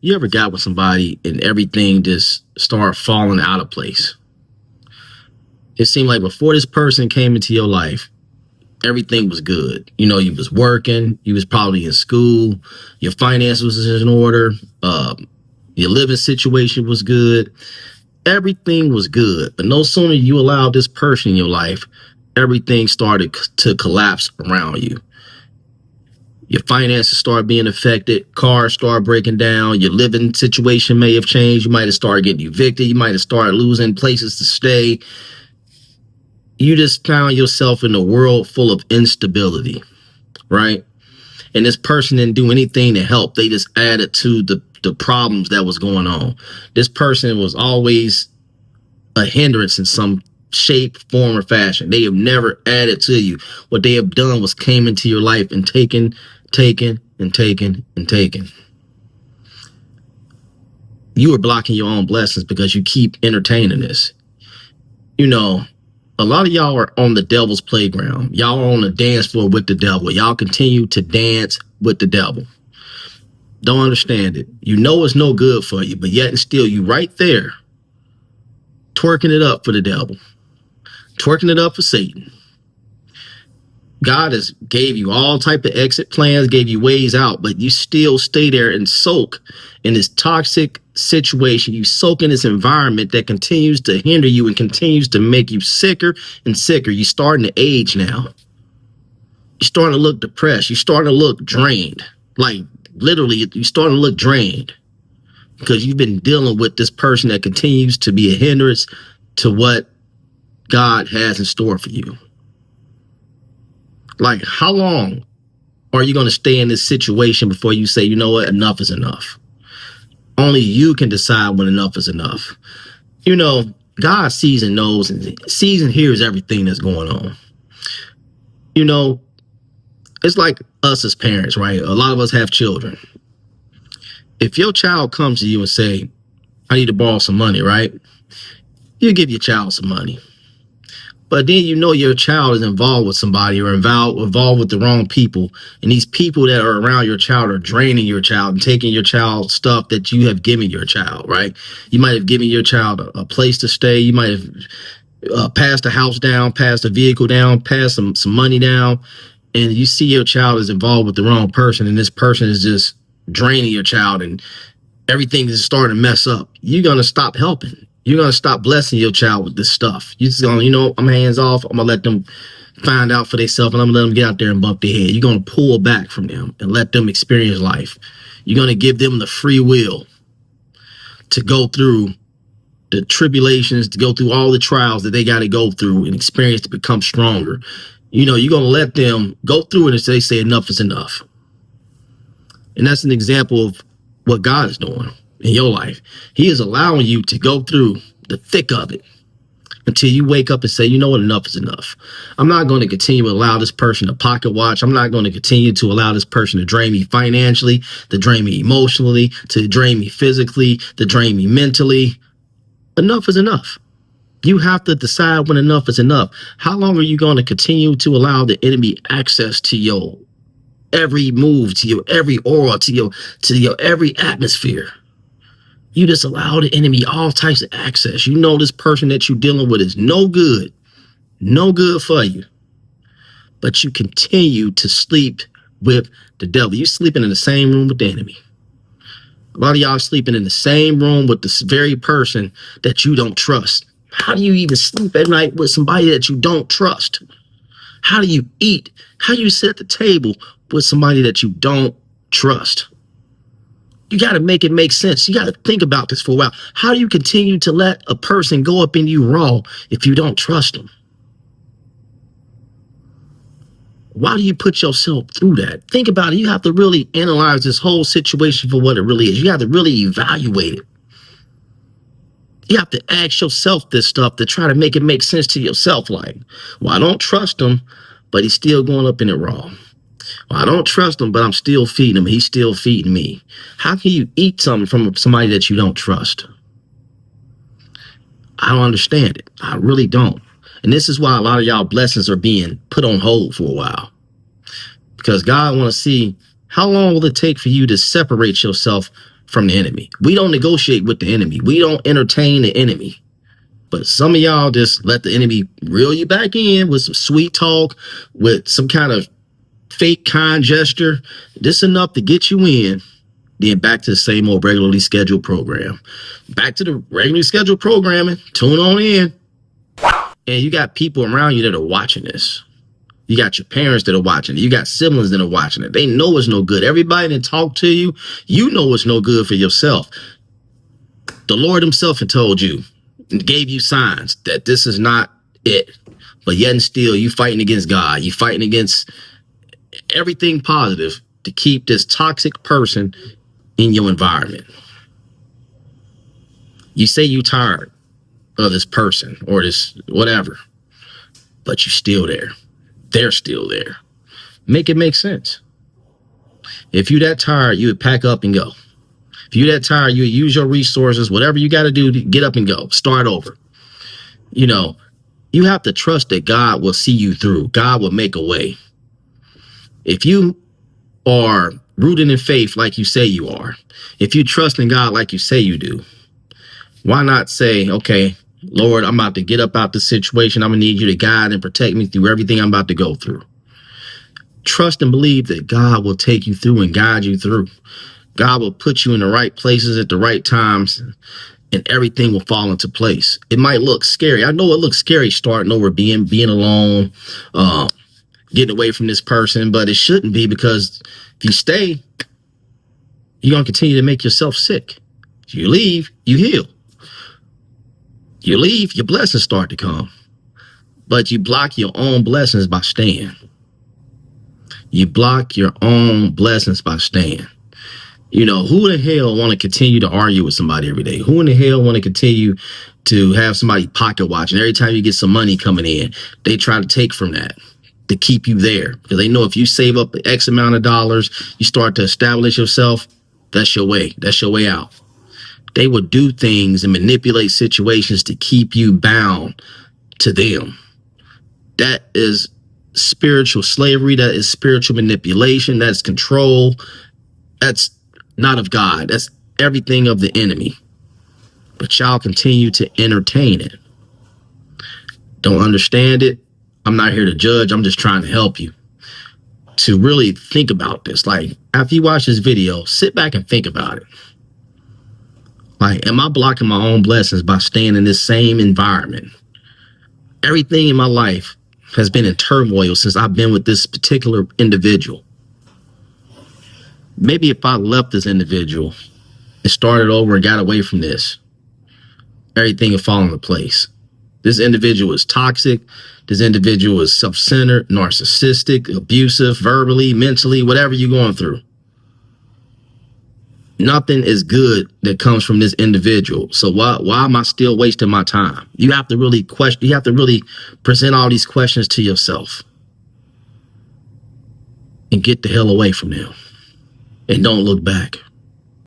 You ever got with somebody and everything just started falling out of place? It seemed like before this person came into your life, everything was good. You know, you was working, you was probably in school, your finances was in order, your living situation was good, everything was good. But no sooner you allowed this person in your life, everything started to collapse around you. Your finances start being affected, cars start breaking down, your living situation may have changed, you might have started getting evicted, you might have started losing places to stay. You just found yourself in a world full of instability, right? And this person didn't do anything to help. They just added to the problems that was going on. This person was always a hindrance in some shape, form, or fashion. They have never added to you. What they have done was came into your life and taken, and taken. You are blocking your own blessings because you keep entertaining this. You know, a lot of y'all are on the devil's playground. Y'all are on the dance floor with the devil. Y'all continue to dance with the devil. Don't understand it. You know it's no good for you, but yet and still you right there twerking it up for the devil, twerking it up for Satan. God has gave you all type of exit plans, gave you ways out, but you still stay there and soak in this toxic situation. You soak in this environment that continues to hinder you and continues to make you sicker and sicker. You're starting to age now. You're starting to look depressed. You're starting to look drained. Like literally, you're starting to look drained because you've been dealing with this person that continues to be a hindrance to what God has in store for you. Like, how long are you going to stay in this situation before you say, you know what, enough is enough? Only you can decide when enough is enough. You know, God sees and knows and sees and hears everything that's going on. You know, it's like us as parents, right? A lot of us have children. If your child comes to you and say, I need to borrow some money, right? You give your child some money. But then you know your child is involved with somebody or involved with the wrong people. And these people that are around your child are draining your child and taking your child stuff that you have given your child, right? You might have given your child a place to stay. You might have passed a house down, passed a vehicle down, passed some money down. And you see your child is involved with the wrong person. And this person is just draining your child and everything is starting to mess up. You're going to stop helping. You're going to stop blessing your child with this stuff. You're just going to, you know, I'm hands off. I'm going to let them find out for themselves and I'm going to let them get out there and bump their head. You're going to pull back from them and let them experience life. You're going to give them the free will to go through the tribulations, to go through all the trials that they got to go through and experience to become stronger. You know, you're going to let them go through it until they say enough is enough. And that's an example of what God is doing in your life. He is allowing you to go through the thick of it until you wake up and say, you know what, enough is enough. I'm not going to continue to allow this person to pocket watch. I'm not going to continue to allow this person to drain me financially, to drain me emotionally, to drain me physically, to drain me mentally. Enough is enough. You have to decide when enough is enough. How long are you going to continue to allow the enemy access to your every move, to your every aura, to your every atmosphere? You just allow the enemy all types of access. You know this person that you're dealing with is no good for you. But you continue to sleep with the devil. You're sleeping in the same room with the enemy. A lot of y'all are sleeping in the same room with this very person that you don't trust. How do you even sleep at night with somebody that you don't trust? How do you eat? How do you sit at the table with somebody that you don't trust? You got to make it make sense. You got to think about this for a while. How do you continue to let a person go up in you raw if you don't trust them? Why do you put yourself through that? Think about it. You have to really analyze this whole situation for what it really is. You have to really evaluate it. You have to ask yourself this stuff to try to make it make sense to yourself. Like, well, I don't trust him, but he's still going up in it raw. Well, I don't trust him, but I'm still feeding him. He's still feeding me. How can you eat something from somebody that you don't trust? I don't understand it. I really don't. And this is why a lot of y'all blessings are being put on hold for a while. Because God wants to see how long will it take for you to separate yourself from the enemy. We don't negotiate with the enemy. We don't entertain the enemy. But some of y'all just let the enemy reel you back in with some sweet talk, with some kind of fake kind gesture, just enough to get you in. Then back to the same old regularly scheduled program. Back to the regularly scheduled programming. Tune on in. And you got people around you that are watching this. You got your parents that are watching it. You got siblings that are watching it. They know it's no good. Everybody that talk to you, you know it's no good for yourself. The Lord himself had told you and gave you signs that this is not it. But yet and still, you fighting against God. You fighting against everything positive to keep this toxic person in your environment. You say you tired of this person or this whatever, but you're still there. They're still there. Make it make sense. If you're that tired, you would pack up and go. If you're that tired, you would use your resources, whatever you got to do to get up and go. Start over. You know, you have to trust that God will see you through. God will make a way. If you are rooted in faith like you say you are, if you trust in God like you say you do, why not say, okay, Lord, I'm about to get up out this situation. I'm going to need you to guide and protect me through everything I'm about to go through. Trust and believe that God will take you through and guide you through. God will put you in the right places at the right times, and everything will fall into place. It might look scary. I know it looks scary starting over, being alone, getting away from this person, but it shouldn't be, because if you stay, you're going to continue to make yourself sick. If you leave, you heal. You leave, your blessings start to come. But you block your own blessings by staying. You block your own blessings by staying. You know, who the hell want to continue to argue with somebody every day? Who in the hell want to continue to have somebody pocket watching? Every time you get some money coming in, they try to take from that to keep you there. Because they know if you save up X amount of dollars, you start to establish yourself, that's your way. That's your way out. They will do things and manipulate situations to keep you bound to them. That is spiritual slavery. That is spiritual manipulation. That's control. That's not of God. That's everything of the enemy. But y'all continue to entertain it. Don't understand it. I'm not here to judge. I'm just trying to help you to really think about this. Like, after you watch this video, sit back and think about it. Like, am I blocking my own blessings by staying in this same environment? Everything in my life has been in turmoil since I've been with this particular individual. Maybe if I left this individual and started over and got away from this, everything would fall into place. This individual is toxic. This individual is self-centered, narcissistic, abusive, verbally, mentally, whatever you're going through. Nothing is good that comes from this individual. So why am I still wasting my time? You have to really question. You have to really present all these questions to yourself and get the hell away from them. And don't look back.